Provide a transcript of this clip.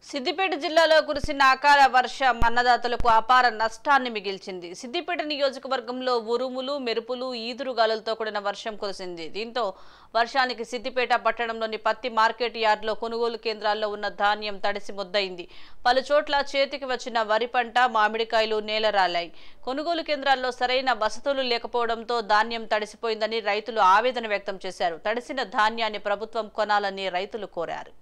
సిద్దిపేట జిల్లాలో కురిసిన అకాల వర్షం అన్నదాతలకు అపార నష్టాన్ని మిగిల్చింది. సిద్దిపేట నియోజకవర్గంలో ఉరుములు, మెరుపులు, ఈదురుగాలులతో కూడిన వర్షం కురిసింది. దీంతో వర్షానికి సిద్దిపేట పట్టణంలోని పత్తి మార్కెట్ యార్డ్లో కొనుగోలు కేంద్రాల్లో ఉన్న ధాన్యం తడిసి ముద్దయింది. పలు చోట్ల చేతికి వచ్చిన వరి పంట, మామిడికాయలు నేలరాలాయి. కొనుగోలు కేంద్రాల్లో సరైన వసతులు లేకపోవడంతో ధాన్యం తడిసిపోయిందని రైతులు ఆవేదన వ్యక్తం చేశారు. తడిసిన ధాన్యాన్ని ప్రభుత్వం కొనాలని రైతులు కోరారు.